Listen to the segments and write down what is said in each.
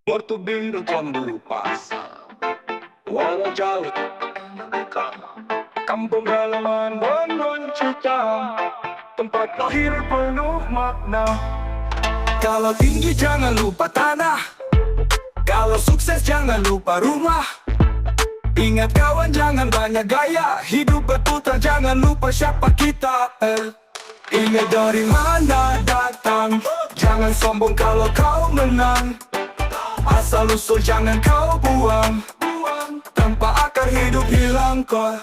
Porto Biru Jambu Pasar, walau jauh dekat, kampung halaman Bandung Cita, tempat lahir penuh makna. Kalau tinggi jangan lupa tanah, kalau sukses jangan lupa rumah. Ingat kawan jangan banyak gaya, hidup berputar jangan lupa siapa kita. Ingat dari mana datang, jangan sombong kalau kau menang. Asal usul jangan kau buang, tanpa akar hidup hilang kau.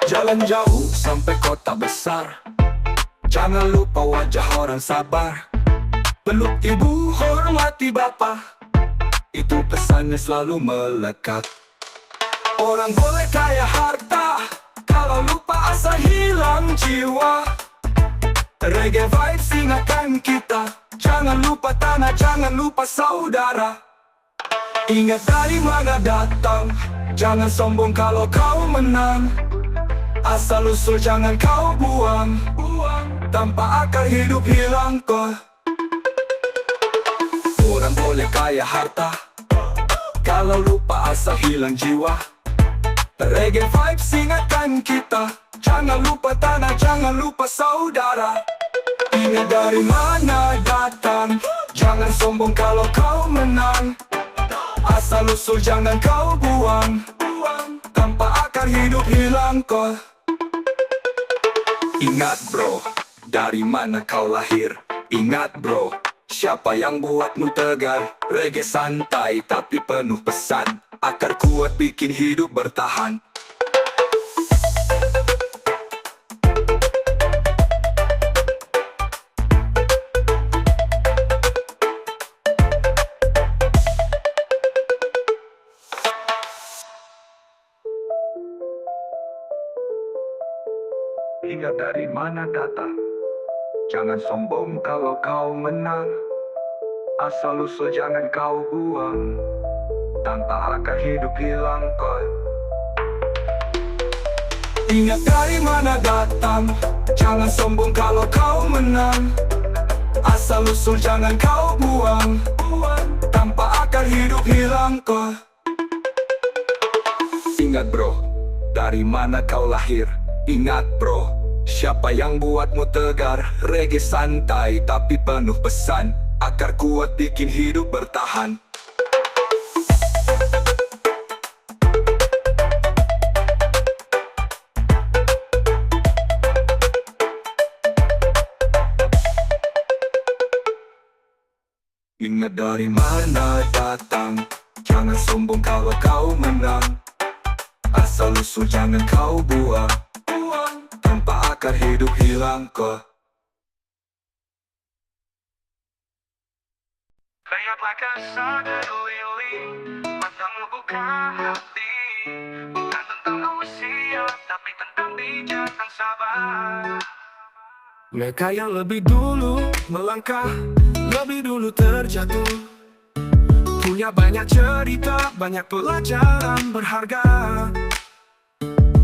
Jalan jauh sampai kota besar, jangan lupa wajah orang sabar. Peluk ibu, hormati bapak, itu pesannya selalu melekat. Orang boleh kaya harta, kalau lupa asa hilang jiwa. Reggae vibes ingatkan kita, jangan lupa tanah, jangan lupa saudara. Ingat dari mana datang, jangan sombong kalau kau menang. Asal usul jangan kau buang, tanpa akar hidup hilang kau. Orang boleh kaya harta, kalau lupa asal hilang jiwa. Reggae vibes ingatkan kita, jangan lupa tanah, jangan lupa saudara. Ingat dari mana datang, jangan sombong kalau kau menang. Asal usul jangan kau buang, tanpa akar hidup hilang kau. Ingat bro, dari mana kau lahir. Ingat bro, siapa yang buatmu tegar. Reggae santai tapi penuh pesan, akar kuat bikin hidup bertahan. Ingat dari mana datang, jangan sombong kalau kau menang. Asal usul jangan kau buang, tanpa akar hidup hilang kau. Ingat dari mana datang, jangan sombong kalau kau menang. Asal usul jangan kau buang, tanpa akar hidup hilang kau. Ingat bro, dari mana kau lahir. Ingat bro, siapa yang buatmu tegar. Reggae santai tapi penuh pesan, akar kuat bikin hidup bertahan. Ingat dari mana datang, jangan sombong kalau kau menang. Asal usul jangan kau buang, tanpa akar hidup hilang kau. Lihatlah kasar keliling, matamu buka hati. Bukan tentang usia, tapi tentang bijak dan sabar. Mereka yang lebih dulu melangkah, lebih dulu terjatuh, punya banyak cerita, banyak pelajaran berharga.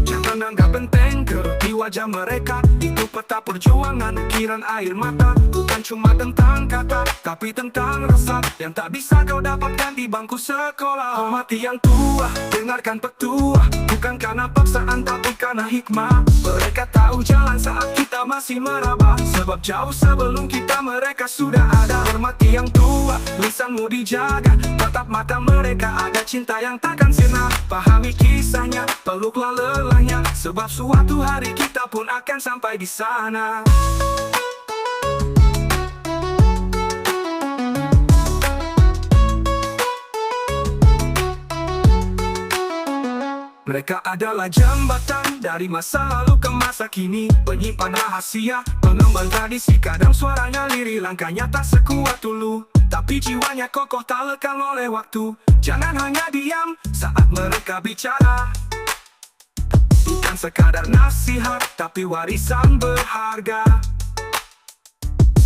Jangan anggap benteng di wajah mereka, itu peta perjuangan, ukiran air mata. Bukan cuma tentang kata, tapi tentang rasa yang tak bisa kau dapatkan di bangku sekolah. Hormati yang tua, dengarkan petua, bukan karena paksaan tapi karena hikmah. Mereka tahu jalan saat kita masih meraba, sebab jauh sebelum kita mereka sudah ada. Hormati yang tua, lisanmu dijaga, tatap mata mereka ada cinta yang takkan sirna. Pahami kisahnya, peluklah lelahnya, sebab suatu hari kita pun akan sampai di sana. Mereka adalah jembatan dari masa lalu ke masa kini, penyimpan rahasia, pengembang tradisi. Kadang suaranya lirih, langkahnya tak sekuat dulu, tapi jiwanya kokoh tak lekang oleh waktu. Jangan hanya diam saat mereka bicara, bukan sekadar nasihat, tapi warisan berharga.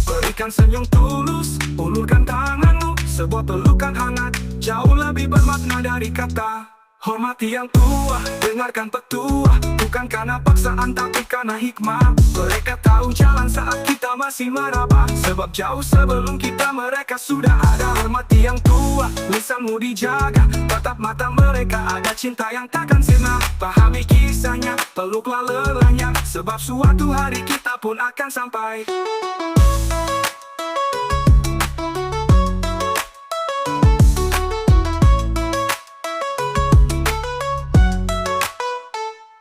Berikan senyum tulus, ulurkan tanganmu, sebuah pelukan hangat, jauh lebih bermakna dari kata. Hormati yang tua, dengarkan petua, Bukan karena paksaan tapi karena hikmah. Mereka tahu jalan saat kita masih meraba. Sebab jauh sebelum kita mereka sudah ada. Hormati yang tua, lisanmu dijaga. Tatap mata mereka, ada cinta yang takkan sirna. Pahami kisahnya, peluklah lelahnya. Sebab suatu hari kita pun akan sampai.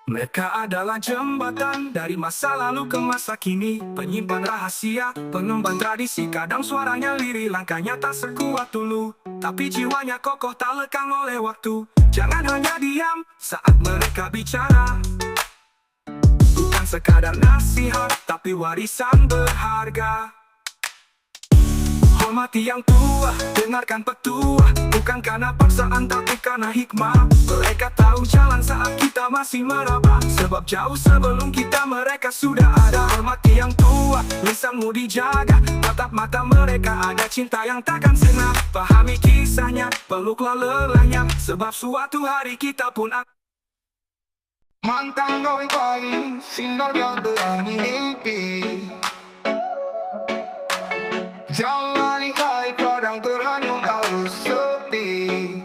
Mereka adalah jembatan dari masa lalu ke masa kini. Penyimpan rahasia, pengemban tradisi. Kadang suaranya lirih, langkahnya tak sekuat dulu, tapi jiwanya kokoh tak lekang oleh waktu. Jangan hanya diam saat mereka bicara. Bukan sekadar nasihat, tapi warisan berharga. Hormati yang tua, dengarkan petua. Bukan karena paksaan tapi karena hikmah. Mereka tahu jalan saat kita masih meraba. Sebab jauh sebelum kita mereka sudah ada. Hormati yang tua, lisanmu dijaga. Tatap mata mereka, ada cinta yang takkan sirna. Pahami kisahnya, peluklah lelahnya. Sebab suatu hari kita pun akan. Mantang going paling sinar yang berani mimpi. Jangan lihat kadang terhanyut arus sepi.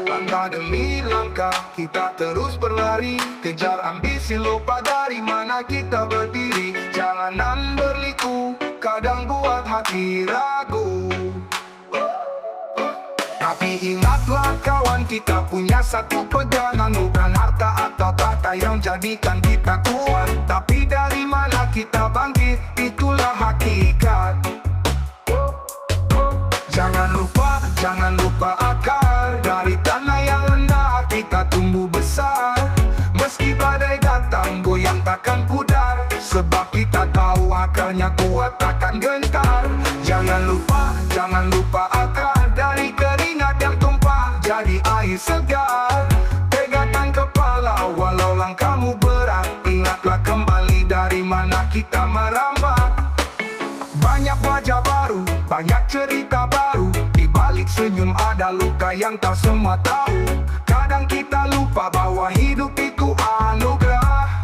Langkah demi langkah kita terus berlari. Kejar ambisi, lupa dari mana kita berdiri. Jalanan berliku kadang buat hati ragu. Tapi ingatlah kawan, kita punya satu pegangan. Bukan harta atau tahta yang jadikan kita kuat, tapi dari mana kita bangkit, itulah hakikat. Jangan lupa akar. Dari tanah yang rendah kita tumbuh besar. Meski badai datang goyang takkan pudar. Sebab kita tahu akarnya kuat takkan gentar. Jangan lupa akar. Dari keringat yang tumpah jadi air segar. Tegakkan kepala walau langkahmu berat. Ingatlah kembali dari mana kita merambat. Banyak wajah baru, banyak cerita baru. Di balik senyum ada luka yang tak semua tahu. Kadang kita lupa bahwa hidup itu anugerah.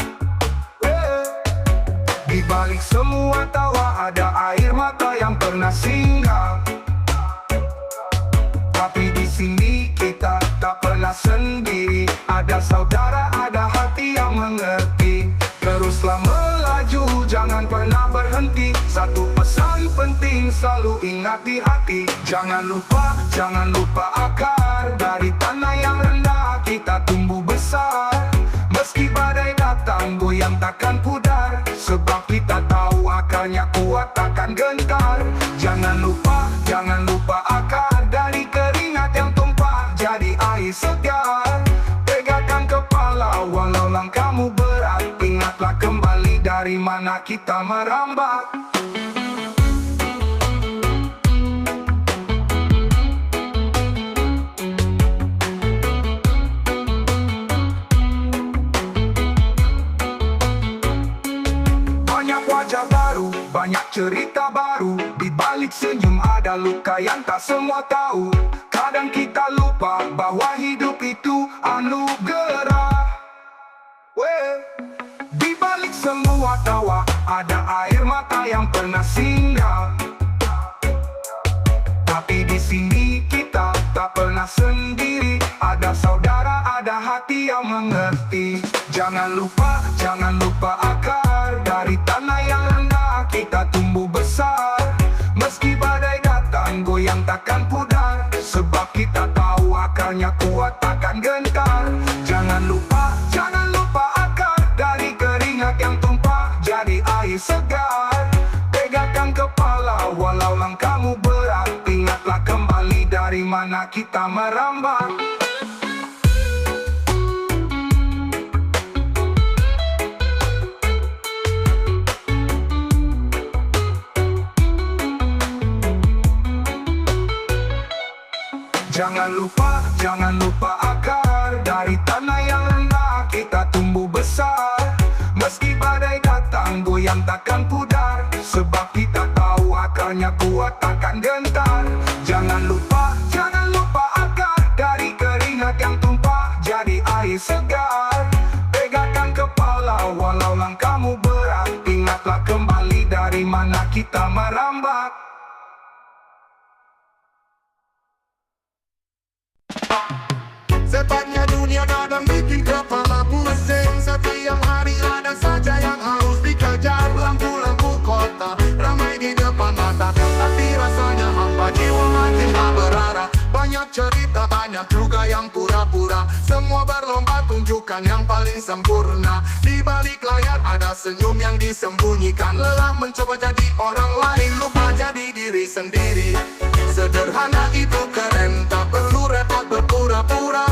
Di balik semua tawa ada air mata yang pernah singgah. Tapi di sini kita tak pernah sendiri. Ada saudara, ada hati yang mengerti. Teruslah melaju, jangan pernah berhenti. Satu pesan penting selalu ingat di hati. Jangan lupa akar. Dari tanah yang rendah kita tumbuh besar. Meski badai datang goyang takkan pudar. Sebab kita tahu akarnya kuat takkan gentar. Jangan lupa akar. Dari keringat yang tumpah jadi air segar. Tegakkan kepala walau langkahmu berat. Ingatlah kembali dari mana kita merambat. Banyak wajah baru, banyak cerita baru. Di balik senyum ada luka yang tak semua tahu. Kadang kita lupa bahwa hidup itu anugerah. Di balik semua tawa ada air mata yang pernah singgah. Tapi di sini kita tak pernah sendiri. Ada saudara, ada hati yang mengerti. Jangan lupa akar. Dari tanah yang rendah kita tumbuh besar. Meski badai datang goyang takkan pudar. Sebab kita tahu akarnya kuat takkan gentar. Jangan lupa akar. Dari keringat yang tumpah jadi air segar. Tegakkan kepala walau langkahmu berat. Ingatlah kembali dari mana kita merambat. Jangan lupa akar. Dari tanah yang rendah kita tumbuh besar. Meski badai datang goyang takkan pudar. Sebab kita tahu akarnya kuat takkan gentar. Jangan lupa akar. Dari keringat yang tumpah jadi air segar. tunjukkan yang paling sempurna. Di balik layar ada senyum yang disembunyikan. Lelah mencoba jadi orang lain, lupa jadi diri sendiri. Sederhana itu keren, tak perlu repot berpura-pura.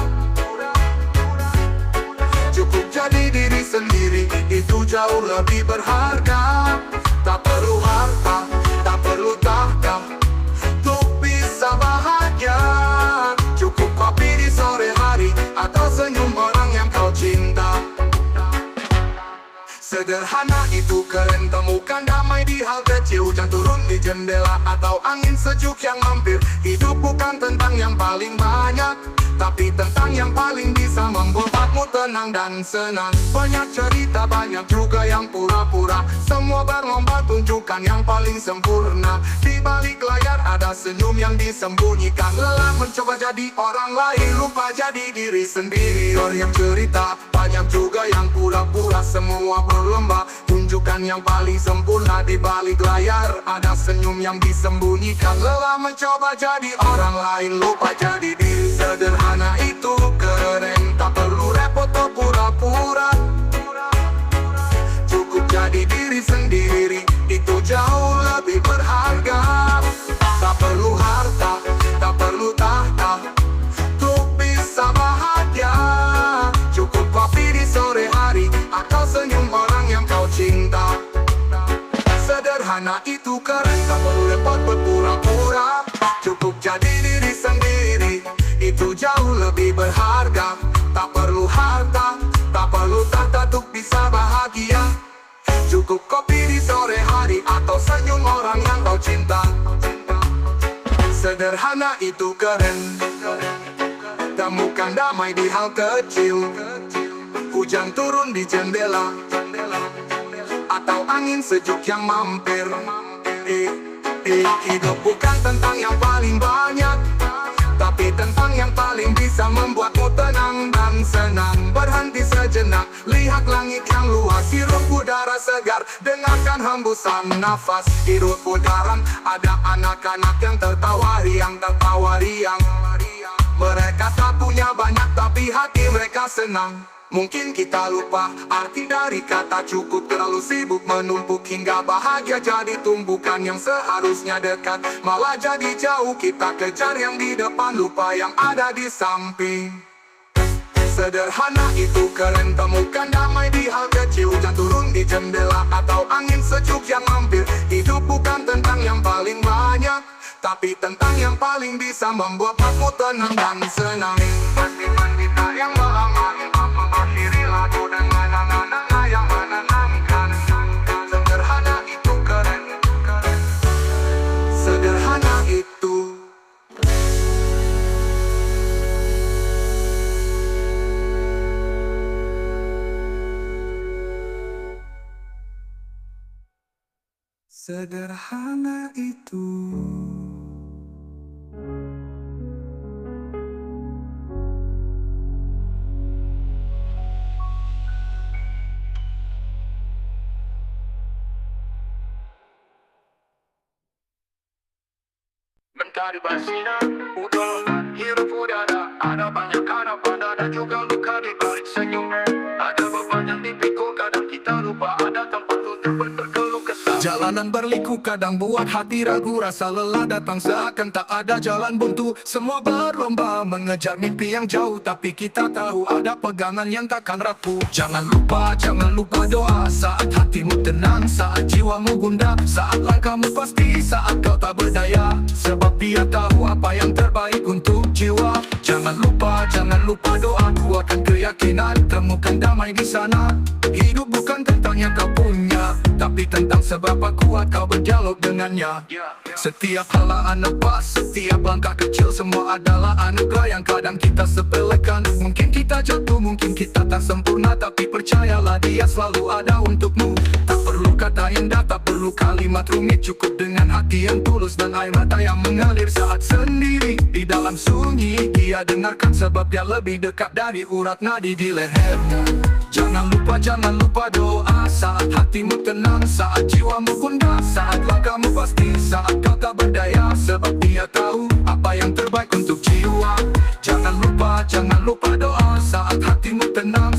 Cukup jadi diri sendiri, itu jauh lebih berharga. Tak perlu harta, tak perlu tahta untuk bisa bahagia. Cukup kopi di sore hari atau senyum orang yang kau cinta. Sederhana itu keren, temukan damai di hal kecil. Hujan turun di jendela atau angin sejuk yang mampir. Hidup bukan tentang yang paling banyak, tapi tentang yang paling bisa membuatmu tenang dan senang. Banyak cerita, banyak juga yang pura-pura. Semua berlomba tunjukkan yang paling sempurna. Di balik layar ada senyum yang disembunyikan. Lelah mencoba jadi orang lain, lupa jadi diri sendiri. Banyak cerita, banyak juga yang pura-pura. Semua berlomba tunjukkan yang paling sempurna. Di balik layar ada senyum yang disembunyikan. Lelah mencoba jadi orang lain, lupa jadi diri. Sederhana itu keren, tak perlu repot atau pura-pura. Cukup jadi diri sendiri, itu jauh lebih berharga. Tak perlu harta, tak perlu tahta untuk bisa bahagia. Cukup kopi di sore hari atau senyum orang yang kau cinta. Sederhana itu keren, tak perlu repot berpura-pura. Cukup jadi diri sendiri, itu jauh lebih berharga. Tak perlu harta, tak perlu tahta untuk bisa bahagia. Cukup kopi di sore hari atau senyum orang yang kau cinta. Sederhana itu keren, temukan damai di hal kecil. Hujan turun di jendela atau angin sejuk yang mampir. Hidup bukan tentang yang paling banyak, tapi tentang yang paling bisa membuatmu tenang dan senang. Berhenti sejenak, lihat langit yang luas. Hirup udara segar, dengarkan hembusan nafas. Hirup udara, ada anak-anak yang tertawa riang. Mereka tak punya banyak, tapi hati mereka senang. Mungkin kita lupa arti dari kata cukup. Terlalu sibuk menumpuk hingga bahagia jadi tumbukan yang seharusnya dekat, malah jadi jauh. Kita kejar yang di depan, lupa yang ada di samping. Sederhana itu keren, temukan damai di hal kecil. Hujan turun di jendela atau angin sejuk yang mampir. Hidup bukan tentang yang paling banyak, tapi tentang yang paling bisa membuatmu tenang dan senang. Wanita yang melamar mengakhiri lagu dengan nana yang menenangkan. Sederhana itu keren, sederhana itu. Sederhana itu. Mencari basiran, udah hirup udara. Ada banyak harapan, ada juga luka di balik senyum. Ada beban yang dipikul, kadang kita lupa ada tempat untuk berkeluh kesah. Jalanan berliku kadang buat hati ragu. Rasa lelah datang seakan tak ada jalan buntu. Semua berlomba mengejar mimpi yang jauh, tapi kita tahu ada pegangan yang takkan rapuh. Jangan lupa doa. Saat hatimu tenang, saat jiwamu gundah, saat langkahmu pasti, saat kau tak berdaya. Sebab dia tahu apa yang terbaik untuk jiwa. Jangan lupa doa. Kuatkan keyakinan, temukan damai di sana. Hidup bukan tentang yang kau punya, tapi tentang seberapa kuat kau berdialog dengannya. Setiap helaan nafas, setiap langkah kecil, semua adalah anugerah yang kadang kita sepelekan. Mungkin kita jatuh, mungkin kita tak sempurna, tapi percayalah dia selalu ada untukmu. Tak perlu kata indah, tak perlu kalimat rumit. Cukup dengan hati yang tulus dan air mata yang mengalir saat sendiri di dalam sunyi. Dia dengarkan sebab dia lebih dekat dari urat nadi di lehernya. Jangan lupa doa. Saat hatimu tenang, saat jiwamu gundah, saat langkahmu pasti, saat kau tak berdaya. Sebab dia tahu apa yang terbaik untuk jiwa. Jangan lupa doa. Saat hatimu tenang,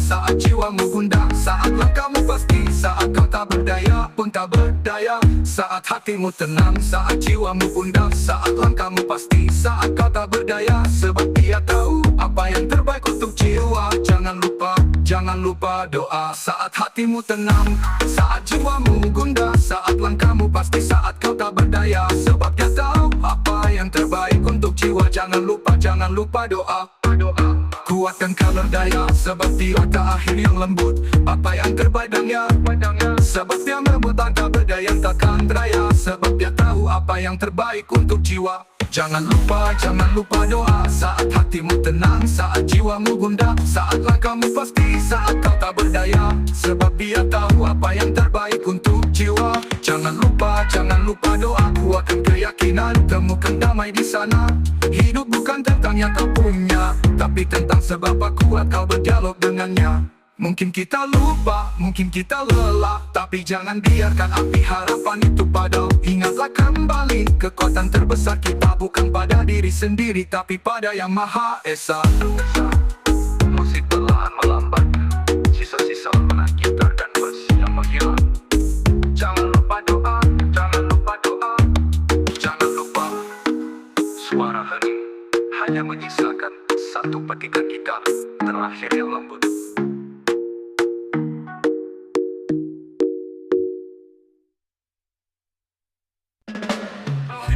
hatimu tenang, saat jiwamu gundah, saat langkahmu pasti, saat kau tak berdaya. Sebab dia tahu apa yang terbaik untuk jiwa. Jangan lupa doa. Saat hatimu tenang, saat jiwamu gundah, saat langkahmu pasti, saat kau tak berdaya. Sebab dia tahu apa yang terbaik untuk jiwa. Jangan lupa doa. Kuatkan kadar daya, sebab dia tak akhir yang lembut. Apa yang terbaik padanya, sebab dia lembut tak berdaya, takkan beraya. Sebab dia tahu apa yang terbaik untuk jiwa. Jangan lupa doa. Saat hatimu tenang, saat jiwamu gundah, saat langkahmu pasti, saat kau tak berdaya. Sebab dia tahu apa yang terbaik untuk jiwa. Jangan lupa doa. Kuatkan keyakinan, temukan damai di sana. Hidup bukan tentang yang kau punya, tapi tentang seberapa kuat kau berdialog dengannya. Mungkin kita lupa, mungkin kita lelah, tapi jangan biarkan api harapan itu padam. Ingatlah kembali, kekuatan terbesar kita bukan pada diri sendiri, tapi pada Yang Maha Esa. Musik perlahan melambat, sisa-sisa menang gitar dan bass yang menghilang. Jangan lupa doa, jangan lupa doa. Jangan lupa, suara hening hanya menyisakan satu petikan gitar terakhir yang lembut.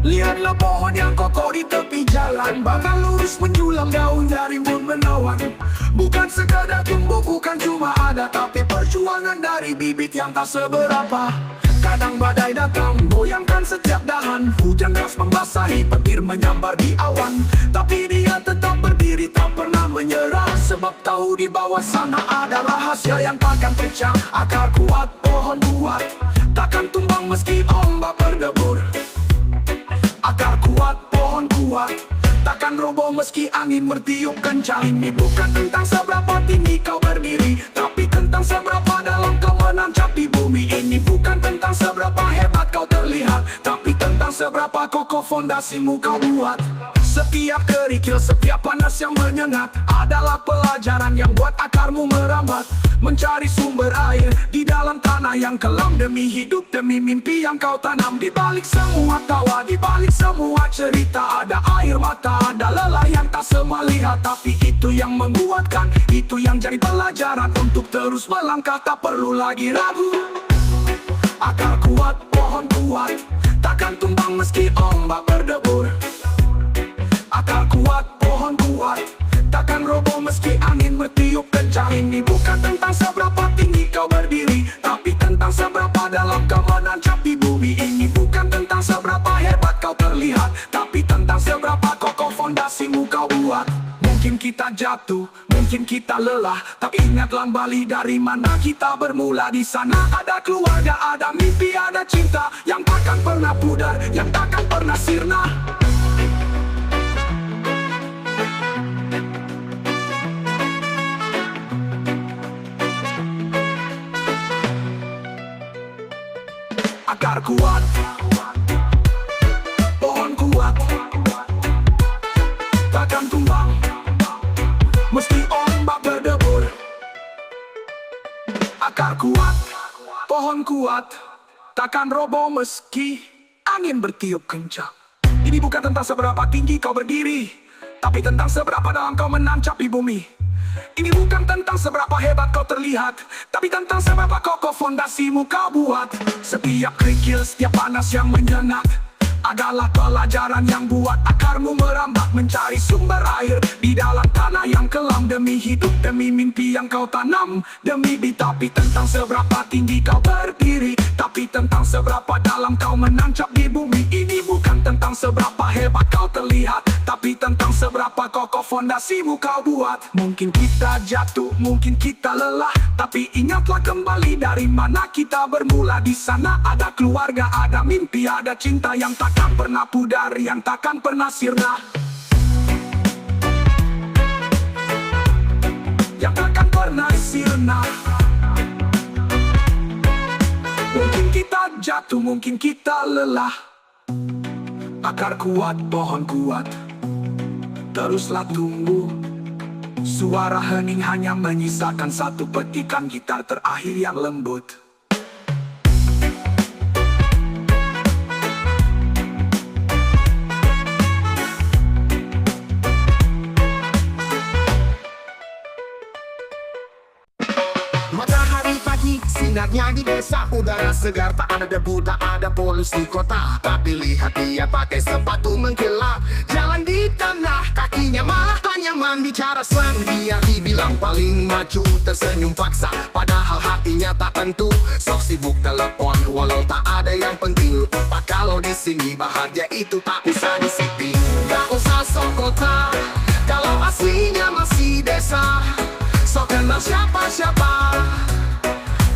Lihatlah pohon yang kokoh di tepi jalan, batang lurus menjulang, daun dari rimbun menawan. Bukan sekadar tumbuh, bukan cuma ada, tapi perjuangan dari bibit yang tak seberapa. Kadang badai datang, goyangkan setiap dahan. Hujan deras membasahi, petir menyambar di awan. Tapi dia tetap berdiri, tak pernah menyerah. Sebab tahu di bawah sana ada rahasia yang takkan pecah. Akar kuat, pohon kuat, takkan tumbang meski ombak berdebur. Akar kuat, pohon kuat, takkan roboh meski angin bertiup kencang. Ini bukan tentang seberapa tinggi kau berdiri, tapi tentang seberapa dalam kau menancap di bumi. Ini bukan tentang seberapa hebat kau terlihat, tapi tentang seberapa kokoh fondasimu kau buat. Setiap kerikil, setiap panas yang menyengat adalah pelajaran yang buat akarmu merambat. Mencari sumber air di dalam tanah yang kelam, demi hidup, demi mimpi yang kau tanam. Di balik semua tawa, di balik semua cerita, ada air mata, ada lelah yang tak semua lihat. Tapi itu yang menguatkan, itu yang jadi pelajaran untuk terus melangkah, tak perlu lagi ragu. Akar kuat, pohon kuat, takkan tumbang meski ombak berdebur. Akar kuat, pohon kuat, takkan roboh meski angin bertiup kencang. Ini bukan tentang seberapa tinggi kau berdiri, tapi tentang seberapa dalam kau menancap di bumi. Ini bukan tentang seberapa hebat kau terlihat, tapi tentang seberapa kokoh fondasimu kau buat. Mungkin kita jatuh, mungkin kita lelah, tapi ingatlah kembali dari mana kita bermula. Di sana ada keluarga, ada mimpi, ada cinta yang takkan pernah pudar, yang takkan pernah sirna. Akar kuat, pohon kuat, takkan tumbang meski ombak berdebur. Akar kuat, pohon kuat, takkan roboh meski angin bertiup kencang. Ini bukan tentang seberapa tinggi kau berdiri, tapi tentang seberapa dalam kau menancap di bumi. Ini bukan tentang seberapa hebat kau terlihat, tapi tentang seberapa kokoh fondasimu kau buat. Setiap kerikil, setiap panas yang menyengat adalah pelajaran yang buat akarmu merambat. Mencari sumber air di dalam tanah yang kelam, demi hidup, demi mimpi yang kau tanam. Demi tapi tentang seberapa tinggi kau berdiri, tapi tentang seberapa dalam kau menancap di bumi. Ini bukan tentang seberapa hebat kau terlihat, tapi tentang seberapa kokoh fondasimu kau buat. Mungkin kita jatuh, mungkin kita lelah, tapi ingatlah kembali dari mana kita bermula. Di sana ada keluarga, ada mimpi, ada cinta yang takkan pernah pudar, yang takkan pernah sirna. Yang takkan pernah sirna. Mungkin kita jatuh, mungkin kita lelah. Akar kuat, pohon kuat, teruslah tumbuh. Suara hening hanya menyisakan satu petikan gitar terakhir yang lembut. Enaknya di desa, udara segar, tak ada debu, tak ada polusi kota. Tapi lihat dia pakai sepatu mengkilap, jalan di tanah, kakinya malah tak nyaman. Bicara slang, dia dibilang paling maju, tersenyum paksa, padahal hatinya tak tentu. Sok sibuk telepon, walau tak ada yang penting. Lupa kalau di sini bahagia itu tak usah disipin. Tak usah sok kota, kalau aslinya masih desa. Sok kenal siapa-siapa,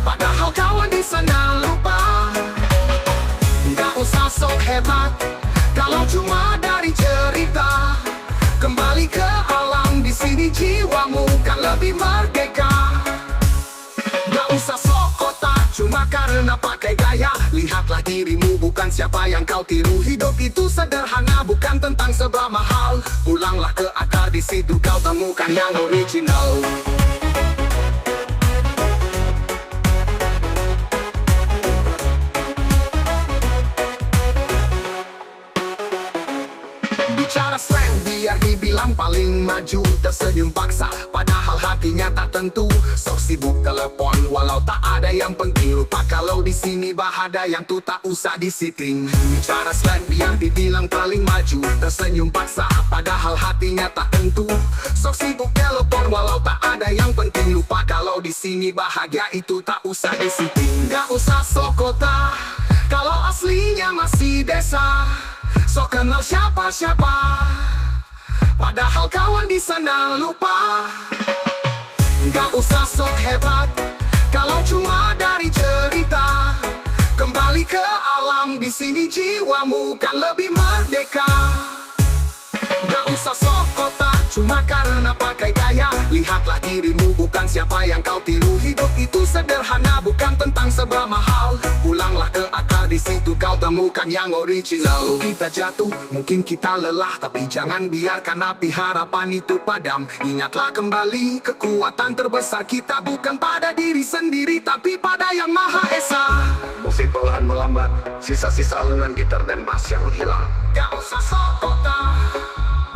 padahal kawan di sana lupa. Gak usah sok hebat, kalau cuma dari cerita. Kembali ke alam, di sini jiwamu kan lebih merdeka. Gak usah sok kota, cuma karena pakai gaya. Lihatlah dirimu, bukan siapa yang kau tiru. Hidup itu sederhana, bukan tentang serba mahal. Pulanglah ke akar, di situ kau temukan yang original. Bicara slang, biar dibilang paling maju, tersenyum paksa, padahal hatinya tak tentu. Sok sibuk telepon, walau tak ada yang penting. Lupa kalau di sini bahagia yang tuh tak usah disiting. Bicara slang, biar dibilang paling maju, tersenyum paksa, padahal hatinya tak tentu. Sok sibuk telepon, walau tak ada yang penting. Lupa kalau di sini bahagia itu tak usah disiting. Gak usah sok kota, kalau aslinya masih desa. Sok kenal siapa-siapa, padahal kawan di sana lupa. Gak usah sok hebat, kalau cuma dari cerita. Kembali ke alam, di sini jiwamu kan lebih merdeka. Gak usah sok kota, cuma karena pakai gaya. Lihatlah dirimu, bukan siapa yang kau tiru. Hidup itu sederhana, bukan tentang serba mahal. Pulanglah ke akar, di situ kau temukan yang original. Kita jatuh, mungkin kita lelah, tapi jangan biarkan api harapan itu padam. Ingatlah kembali, kekuatan terbesar kita bukan pada diri sendiri, tapi pada Yang Maha Esa. Musik perlahan melambat, sisa-sisa alunan gitar dan bass yang hilang. Gak usah sok kota,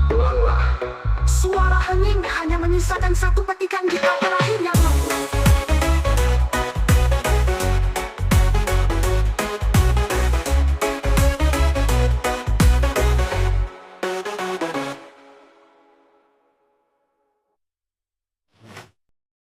Pulanglah. suara hening hanya menyisakan satu petikan gitar.